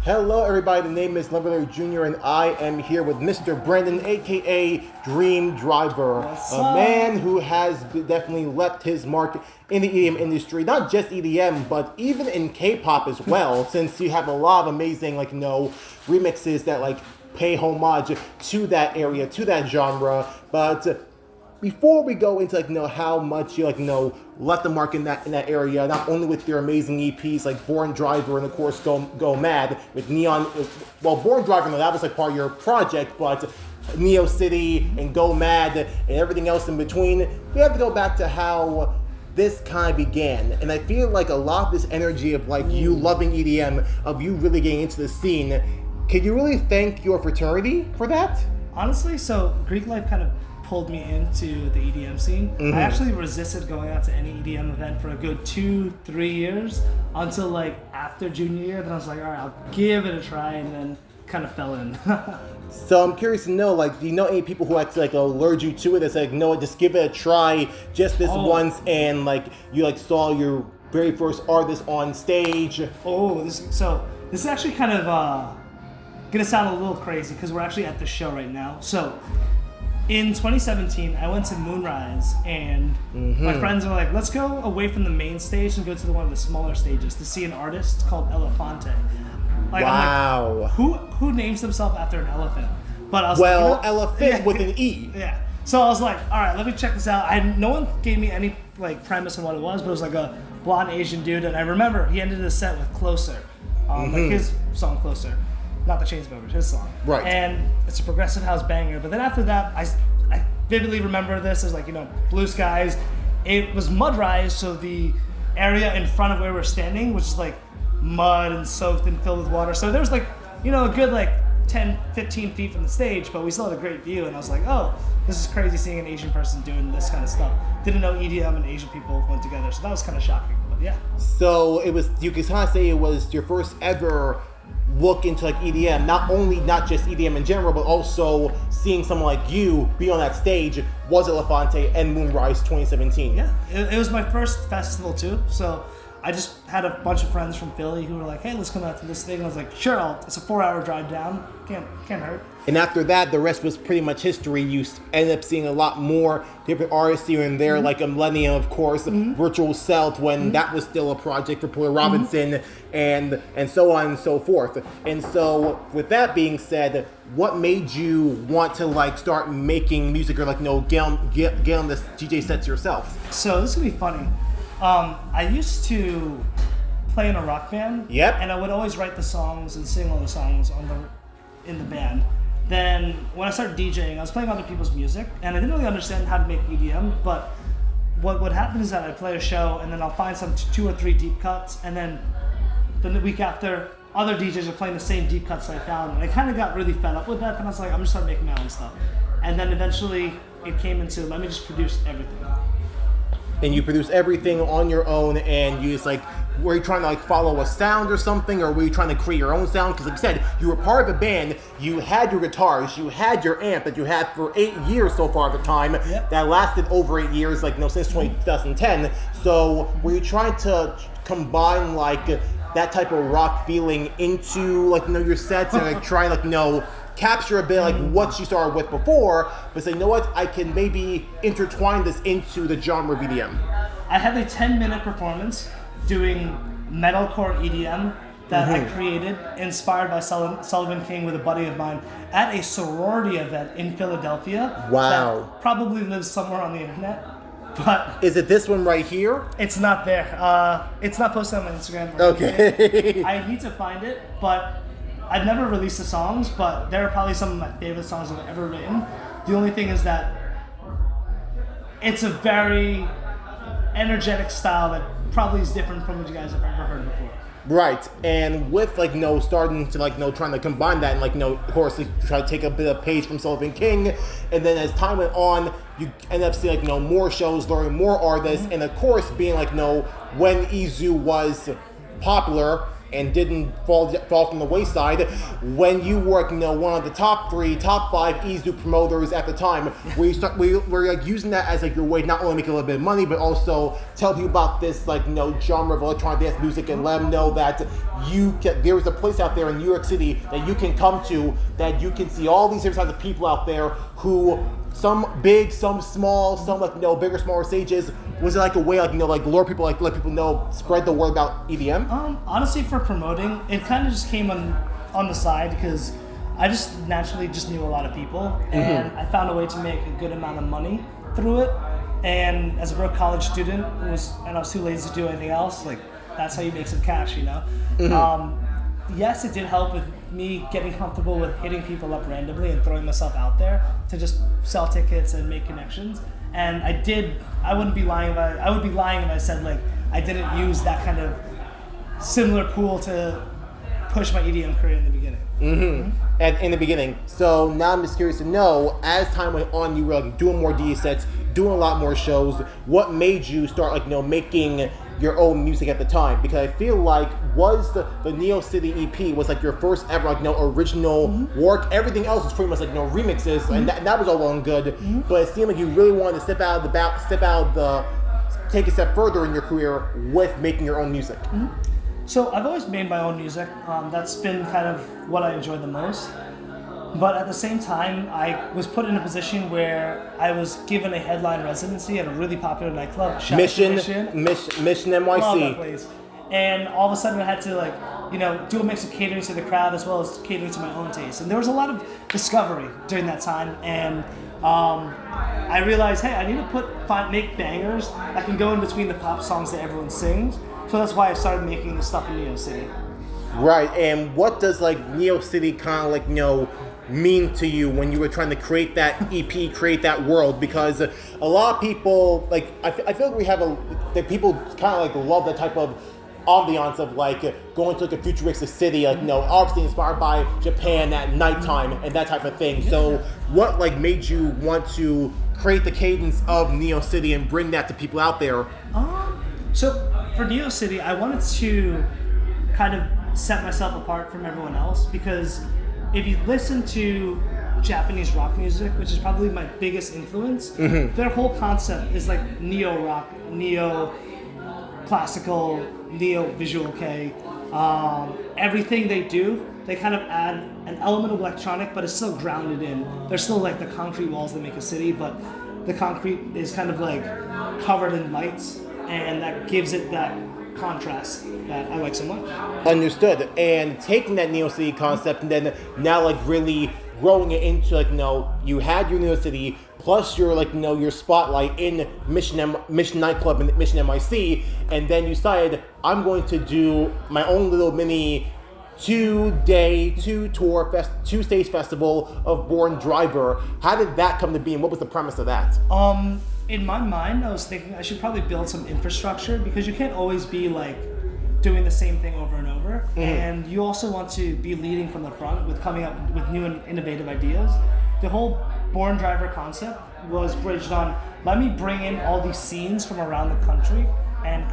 Hello everybody, the name is Elephante Jr. and I am here with Mr. Brandon, aka DreamDriver. A man who has definitely left his mark in the EDM industry, not just EDM, but even in K-pop as well, since you have a lot of amazing, remixes that, pay homage to that area, to that genre. But before we go into how much you left the mark in that area, not only with your amazing EPs like Born Driver and of course Go Mad with Neon. Well, Born Driver, that was part of your project, but Neo City and Go Mad and everything else in between. We have to go back to how this kind of began, and I feel like a lot of this energy of you loving EDM, of you really getting into the scene. Can you really thank your fraternity for that? Honestly, so Greek life kind of pulled me into the EDM scene. Mm-hmm. I actually resisted going out to any EDM event for a good 2-3 years until after junior year. Then I was like, all right, I'll give it a try, and then kind of fell in. So I'm curious to know, do you know any people who actually allured you to it? That's no, just give it a try, just this once, and you saw your very first artist on stage. This is actually kind of gonna sound a little crazy because we're actually at the show right now. So in 2017, I went to Moonrise, and my friends were like, let's go away from the main stage and go to one of the smaller stages to see an artist called Elephante. Wow. I'm who names himself after an elephant? But I was elephant with an E. Yeah. So I was like, all right, let me check this out. No one gave me any premise on what it was, but it was a blonde Asian dude, and I remember he ended his set with Closer, his song Closer. Not the Chainsmokers, his song. Right. And it's a progressive house banger. But then after that, I vividly remember this as blue skies. It was mud-rise, so the area in front of where we're standing was just mud and soaked and filled with water. So there was a good 10, 15 feet from the stage, but we still had a great view. And I was like, oh, this is crazy seeing an Asian person doing this kind of stuff. Didn't know EDM and Asian people went together, so that was kind of shocking. But yeah. So you could kind of say it was your first ever look into EDM, not just EDM in general, but also seeing someone like you be on that stage was Elephante and Moonrise 2017. Yeah, it was my first festival too, so I just had a bunch of friends from Philly who were like, hey, let's come out to this thing. And I was like, sure, it's a 4-hour drive down. Can't hurt. And after that, the rest was pretty much history. You ended up seeing a lot more different artists here and there, like a Millennium, of course, Virtual Celt, when that was still a project for Paul Robinson, and so on and so forth. And so, with that being said, what made you want to start making music or get on the DJ sets yourself? So this is gonna be funny. I used to play in a rock band. Yep. And I would always write the songs and sing all the songs in the band. Then when I started DJing, I was playing other people's music, and I didn't really understand how to make EDM. But what would happen is that I'd play a show, and then I'll find some 2 or 3 deep cuts, and then the week after, other DJs are playing the same deep cuts I found, and I kind of got really fed up with that. And I was like, I'm just start making my own stuff. And then eventually, it came into let me just produce everything. And you produce everything on your own, and you just were you trying to follow a sound or something, or were you trying to create your own sound? Because like I said, you were part of a band, you had your guitars, you had your amp that you had for 8 years so far at the time. Yep. That lasted over 8 years, since 2010. So were you trying to combine that type of rock feeling into your sets and try capture a bit what you started with before, but say, you know what, I can maybe intertwine this into the genre of EDM. I have a 10-minute performance doing metalcore EDM that I created, inspired by Sullivan King with a buddy of mine at a sorority event in Philadelphia. Wow. That probably lives somewhere on the internet. But is it this one right here? It's not there. It's not posted on my Instagram. Okay. I need to find it, but I've never released the songs, but they're probably some of my favorite songs I've ever written. The only thing is that it's a very energetic style that probably is different from what you guys have ever heard before. Right, and with starting to trying to combine that, and of course try to take a bit of page from Sullivan King, and then as time went on, you end up seeing more shows, learning more artists, and of course being when EZoo was popular, and didn't fall from the wayside when you were, you know, one of the top 5 EZoo promoters at the time. Where you were like using that as like your way not only to make a little bit of money, but also tell people about this like, you know, genre of electronic dance music and let them know that there is a place out there in New York City that you can come to, that you can see all these different types of people out there who, some big, some small, some like, you know, bigger, smaller stages. Was it like a way, like, you know, like lure people, like let people know, spread the word about EDM? Honestly, for promoting, it kind of just came on the side because I just naturally just knew a lot of people, and I found a way to make a good amount of money through it. And as a broke college student, I was too lazy to do anything else. Like, that's how you make some cash, you know. Yes, it did help with me getting comfortable with hitting people up randomly and throwing myself out there to just sell tickets and make connections. And I wouldn't be lying I would be lying if I said like I didn't use that kind of similar pool to push my EDM career in the beginning. And in the beginning. So now I'm just curious to know, as time went on, you were like doing more DJ sets, doing a lot more shows. What made you start like, you know, making your own music at the time? Because I feel like was the Neo City EP was like your first ever like, you know, original work. Everything else was pretty much like, you know, remixes, and that was all well and good. But it seemed like you really wanted to take a step further in your career with making your own music. So I've always made my own music. That's been kind of what I enjoy the most. But at the same time, I was put in a position where I was given a headline residency at a really popular nightclub, Mission NYC. Love that place. And all of a sudden I had to like, you know, do a mix of catering to the crowd as well as catering to my own taste. And there was a lot of discovery during that time. And I realized, hey, I need to make bangers that can go in between the pop songs that everyone sings. So that's why I started making the stuff in Neo City. Right, and what does like Neo City kind of like, you know, mean to you when you were trying to create that EP, create that world? Because a lot of people, like, I feel like we have that people kind of like love that type of ambiance of like going to like a futuristic city, like, you know, obviously inspired by Japan at nighttime and that type of thing. So what like made you want to create the cadence of Neo City and bring that to people out there? So for Neo City, I wanted to kind of set myself apart from everyone else, because if you listen to Japanese rock music, which is probably my biggest influence, their whole concept is like neo rock, neo classical, neo visual kei. Everything they do, they kind of add an element of electronic, but it's still grounded in. There's still like the concrete walls that make a city, but the concrete is kind of like covered in lights, and that gives it that contrast that I like so much. Understood. And taking that Neo City concept and then now like really growing it into like, you know, you had your Neo City plus your like, you know, your spotlight in Mission Nightclub and Mission NYC, and then you decided I'm going to do my own little mini 2-day, 2-stage festival of Born Driver. How did that come to be, and what was the premise of that? In my mind, I was thinking I should probably build some infrastructure, because you can't always be like doing the same thing over and over. And you also want to be leading from the front with coming up with new and innovative ideas. The whole Born Driver concept was bridged on, let me bring in all these scenes from around the country and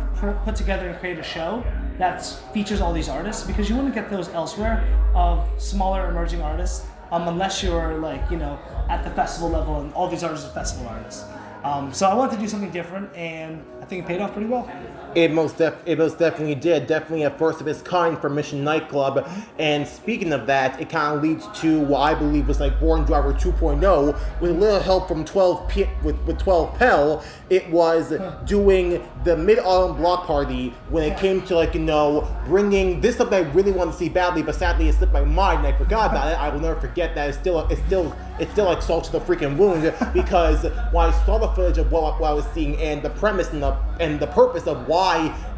put together and create a show that features all these artists, because you wouldn't get those elsewhere of smaller emerging artists unless you're like, you know, at the festival level, and all these artists are festival artists. So I wanted to do something different, and I think it paid off pretty well. It most definitely did. Definitely a first of its kind for Mission Nightclub. And speaking of that, it kind of leads to what I believe was like Born Driver 2.0, with a little help from 12 Pel. It was doing the Mid-Autumn Block Party when it came to like, you know, bringing this stuff that I really wanted to see badly, but sadly it slipped my mind and I forgot about it. I will never forget that. It's still like salt to the freaking wound, because when I saw the footage of what I was seeing and the premise and the purpose of why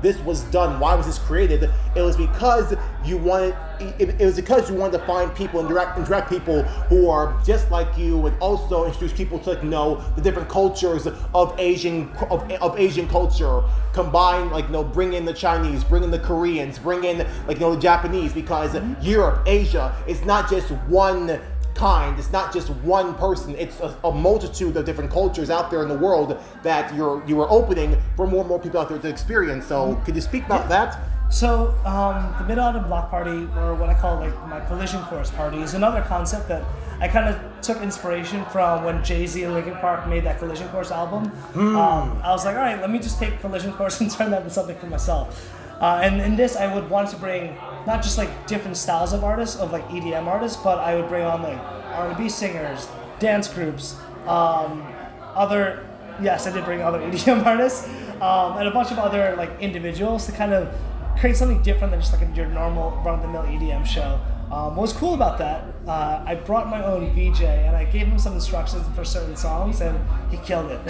this was done, why was this created, it was because you wanted to find people and direct people who are just like you, and also introduce people to like, know the different cultures of Asian culture, combine like, you know, bring in the Chinese, bring in the Koreans, bring in like, you know, the Japanese, because Europe, Asia, it's not just one kind, it's not just one person, it's a multitude of different cultures out there in the world that you are opening for more and more people out there to experience. So could you speak about that? So the Mid-Autumn Block Party, or what I call like my collision course party, is another concept that I kind of took inspiration from when Jay-Z and Linkin Park made that Collision Course album. I was like, all right, let me just take Collision Course and turn that into something for myself. And in this, I would want to bring not just like different styles of artists, of like EDM artists, but I would bring on like R&B singers, dance groups, yes, I did bring other EDM artists, and a bunch of other like individuals to kind of create something different than just like your normal run-of-the-mill EDM show. What was cool about that, I brought my own VJ and I gave him some instructions for certain songs and he killed it.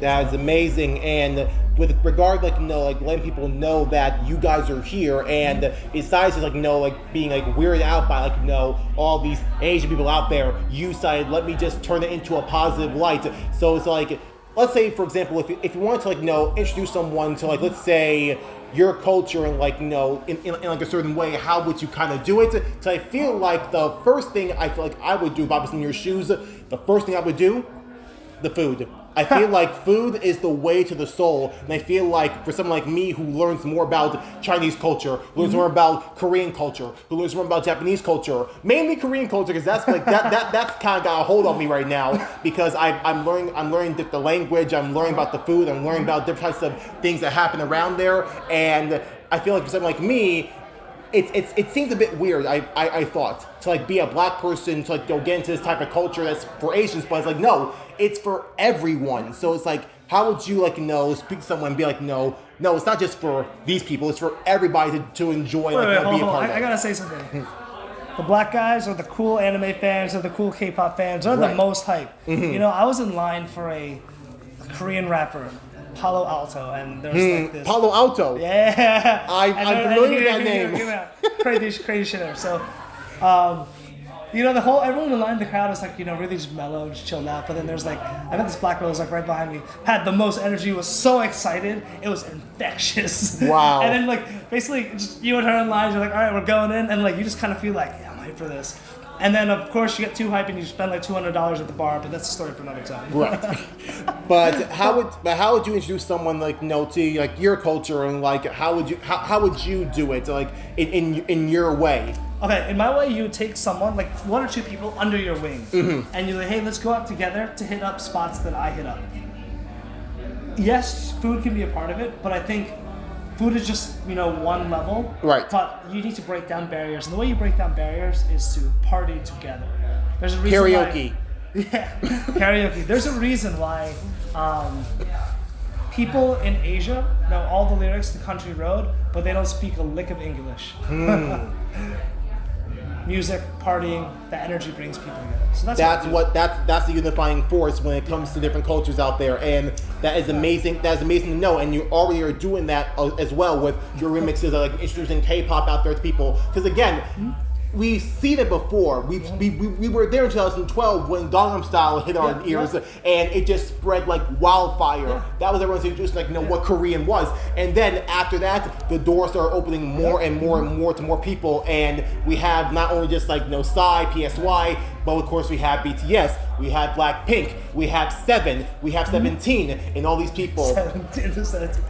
That is amazing. And with regard, like, like letting people know that you guys are here, and besides just like being like weirded out by like all these Asian people out there, you decided, let me just turn it into a positive light. So it's like, let's say for example, if you wanted to like introduce someone to like, let's say, your culture and like in like a certain way, how would you kind of do it? So I feel like the first thing I feel like I would do, if I was in your shoes, the first thing I would do, the food. I feel like food is the way to the soul, and I feel like for someone like me who learns more about Chinese culture, who learns more about Korean culture, who learns more about Japanese culture, mainly Korean culture, because that's like that's kind of got a hold on me right now, because I'm learning the language, I'm learning about the food, I'm learning about different types of things that happen around there, and I feel like for someone like me, it seems a bit weird, I thought, to like be a black person, to like get into this type of culture that's for Asians, but it's like, no, it's for everyone. So it's like, how would you like, speak to someone and be like, no, it's not just for these people, it's for everybody to enjoy, wait, be a part of. I gotta say something. The black guys or the cool anime fans or the cool K-pop fans are the most hype. Mm-hmm. I was in line for a Korean rapper, Palo Alto, and there's like this. Palo Alto? Yeah. I'm familiar with that name. Crazy shit there. So, everyone in line, the crowd is like, really just mellow, just chilled out. But then there's like, I think this black girl was like right behind me, had the most energy, was so excited, it was infectious. Wow. And then like, basically, just you and her in line, you're like, all right, we're going in. And like, you just kind of feel like, yeah, I'm hyped for this. And then, of course, you get too hyped and you spend like $200 at the bar, but that's a story for another time. Right. But how would you introduce someone like to like your culture, and like how would you do it like in your way? Okay, in my way, you would take someone, like one or two people under your wing, and you're like, hey, let's go out together to hit up spots that I hit up. Yes, food can be a part of it, but I think food is just, one level. Right. But you need to break down barriers. And the way you break down barriers is to party together. There's a reason karaoke. Karaoke. There's a reason why people in Asia know all the lyrics to Country Road, but they don't speak a lick of English. Music, partying, that energy brings people together. So that's the unifying force when it comes to different cultures out there, and that is amazing. That's amazing to know, and you already are doing that as well with your remixes, like introducing K-pop out there to people. Because again, we've seen it before. We were there in 2012 when Gangnam Style hit our ears, and it just spread like wildfire. Yeah. That was everyone's introducing what Korean was, and then after that, the doors started opening more and more and more to more people, and we have not only just like Psy, PSY, but of course we have BTS, we have Blackpink, we have Seven, we have 17, and all these people. 17.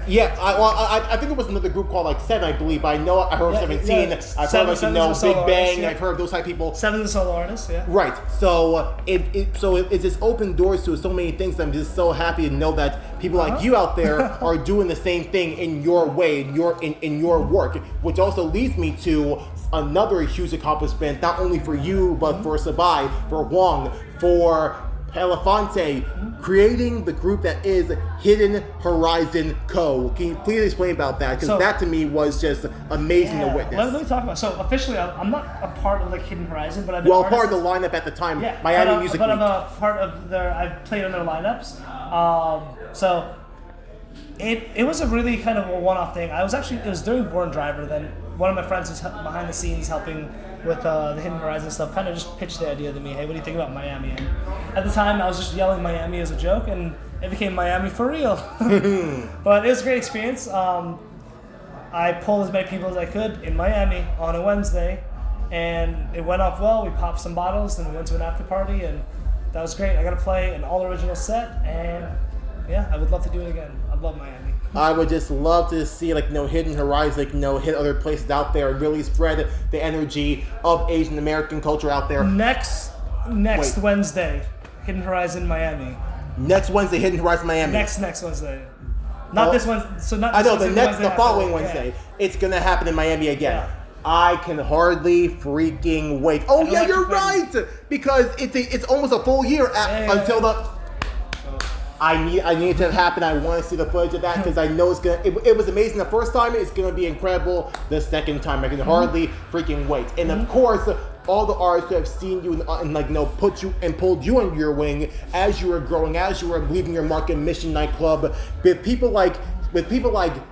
Yeah, I think it was another group called like Seven, I believe. But I heard 17. Yeah. I've heard Big Bang. Yeah. I've heard those type of people. Seven's a solo artist. Yeah. Right. So it's just open doors to so many things. I'm just so happy to know that people like you out there are doing the same thing in your way, in your work, which also leads me to another huge accomplishment, not only for you, but for Sabai, for Wong, for Elephante, creating the group that is Hidden Horizon Co. Can you please explain about that? Because that to me was just amazing to witness. Let me talk about. So officially, I'm not a part of like Hidden Horizon, but I've been part of the lineup at the time. Yeah, Miami Music Week. I'm a part of I've played on their lineups. So it was a really kind of a one-off thing. It was during Born Driver. Then one of my friends was behind the scenes helping with the Hidden Horizon stuff, kind of just pitched the idea to me, hey, what do you think about Miami? And at the time, I was just yelling Miami as a joke, and it became Miami for real. But it was a great experience. I pulled as many people as I could in Miami on a Wednesday, and it went off well. We popped some bottles, and we went to an after party, and that was great. I got to play an all-original set, and yeah, I would love to do it again. I love Miami. I would just love to see Hidden Horizon, hit other places out there and really spread the energy of Asian American culture out there. Next Wednesday, Hidden Horizon Miami. Next Wednesday, Hidden Horizon Miami. Next Wednesday. Not this one. So not. This I know Wednesday, the following Wednesday. Yeah. It's gonna happen in Miami again. Yeah. I can hardly freaking wait. Oh yeah, you're right. Because it's almost a full year until the. I need it to happen. I want to see the footage of that because I know it was amazing the first time. It's gonna be incredible the second time. I can hardly freaking wait. And of course, all the artists who have seen you and put you and pulled you under your wing as you were growing, as you were leaving your mark in Mission nightclub, with people like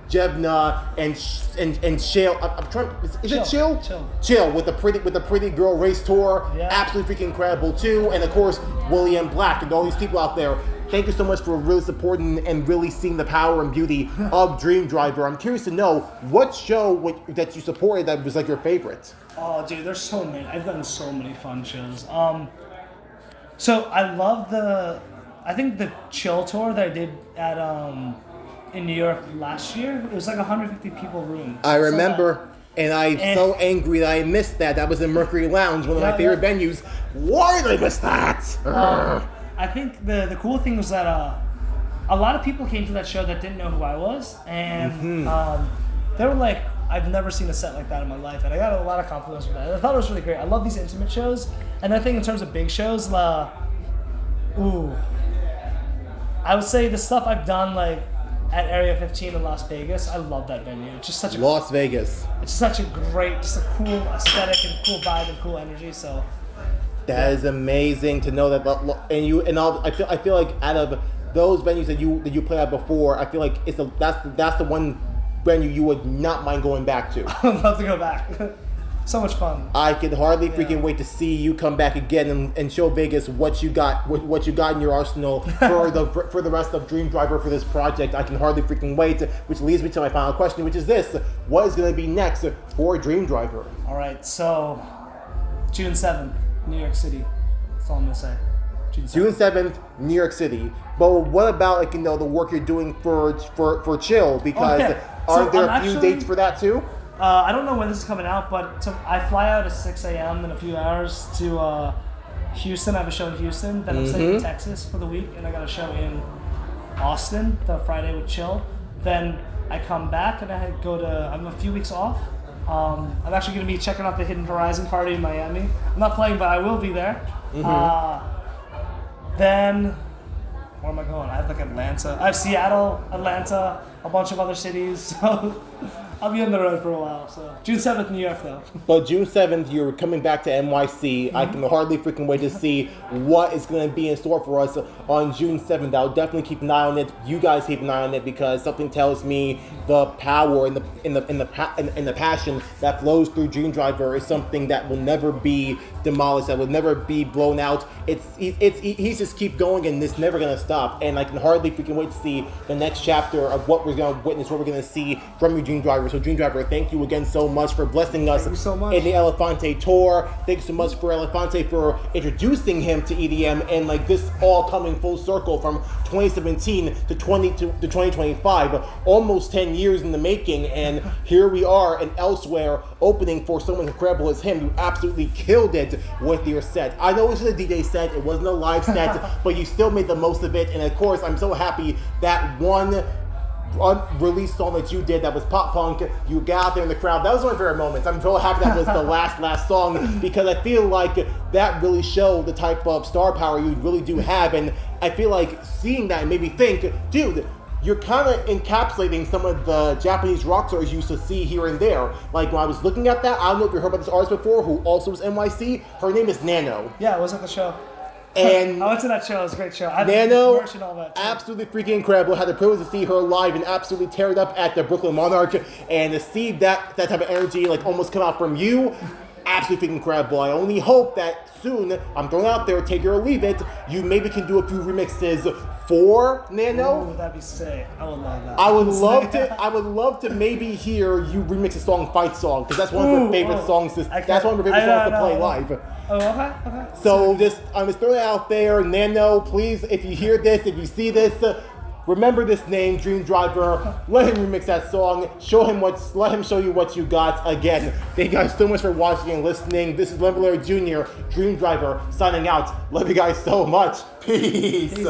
Jevna and Chill. I'm trying. Is it Chill? Chill with the pretty girl race tour. Yeah. Absolutely freaking incredible too. And of course William Black and all these people out there. Thank you so much for really supporting and really seeing the power and beauty of DreamDriver. I'm curious to know what show that you supported that was your favorite. Oh, dude, there's so many. I've done so many fun shows. So I love I think the Chill tour that I did at in New York last year. It was 150 people room. I remember, and I'm so angry that I missed that. That was in Mercury Lounge, one of my favorite venues. Why did I miss that? I think the cool thing was that a lot of people came to that show that didn't know who I was, and they were like, I've never seen a set like that in my life, and I got a lot of compliments from that. And I thought it was really great. I love these intimate shows, and I think in terms of big shows, I would say the stuff I've done at Area 15 in Las Vegas, I love that venue. It's just such a Las Vegas. It's such a great, just a cool aesthetic and cool vibe and cool energy. So that is amazing to know that. I feel like out of those venues that you played at before, I feel like that's the one venue you would not mind going back to. I'd love to go back. So much fun. I can hardly freaking wait to see you come back again and show Vegas what you got in your arsenal for the rest of DreamDriver for this project. I can hardly freaking wait. Which leads me to my final question, which is this: what is going to be next for DreamDriver? All right, so June 7th, New York City. That's all I'm gonna say. June 7th, New York City. But what about the work you're doing for Chill? Because are there a few dates for that too? I don't know when this is coming out, but I fly out at 6 a.m. in a few hours to Houston. I have a show in Houston. Then I'm staying in Texas for the week, and I got a show in Austin the Friday with Chill. Then I come back and I'm a few weeks off. I'm actually going to be checking out the Hidden Horizon party in Miami. I'm not playing, but I will be there. Then where am I going? I have Atlanta. I have Seattle, Atlanta, a bunch of other cities. So I'll be on the road for a while. So June 7th, New York, though. But June 7th, you're coming back to NYC. I can hardly freaking wait to see what is going to be in store for us on June 7th. I'll definitely keep an eye on it. You guys keep an eye on it because something tells me the power and the passion that flows through DreamDriver is something that will never be demolished. That will never be blown out. He's just keep going, and it's never going to stop. And I can hardly freaking wait to see the next chapter of what we're going to witness, what we're going to see from your DreamDriver. So DreamDriver, thank you again so much for blessing us in the Elephante tour. Thank you so much for Elephante for introducing him to EDM and this all coming full circle from 2017 to 2025, almost 10 years in the making, and here we are and elsewhere opening for someone incredible as him. You absolutely killed it with your set. I know it was a DJ set, it wasn't a live set, but you still made the most of it, and of course I'm so happy that one unreleased song that you did that was pop punk, you got out there in the crowd. That was one of my favorite moments. I'm so happy that was the last song because I feel like that really showed the type of star power you really do have, and I feel like seeing that made me think, dude, you're kind of encapsulating some of the Japanese rock stars you used to see here and there. When I was looking at that, I don't know if you heard about this artist before who also was NYC. Her name is Nano. Yeah, I was at the show. And I went to that show. It was a great show. Nano, absolutely freaking incredible. Had the privilege to see her live and absolutely tear it up at the Brooklyn Monarch. And to see that type of energy almost come out from you, absolutely freaking incredible. I only hope that soon, I'm throwing out there, take it or leave it, you maybe can do a few remixes for Nano. Ooh, that'd be sick. I would love that. I would love to maybe hear you remix a song, Fight Song, because that's one of her favorite songs. That's one of her favorite songs to play live. Oh, okay. So I'm just throwing it out there. Nano, please, if you hear this, if you see this, Remember this name, DreamDriver. Let him remix that song. Let him show you what you got. Again, thank you guys so much for watching and listening. This is Lemon Jr., DreamDriver, signing out. Love you guys so much. Peace.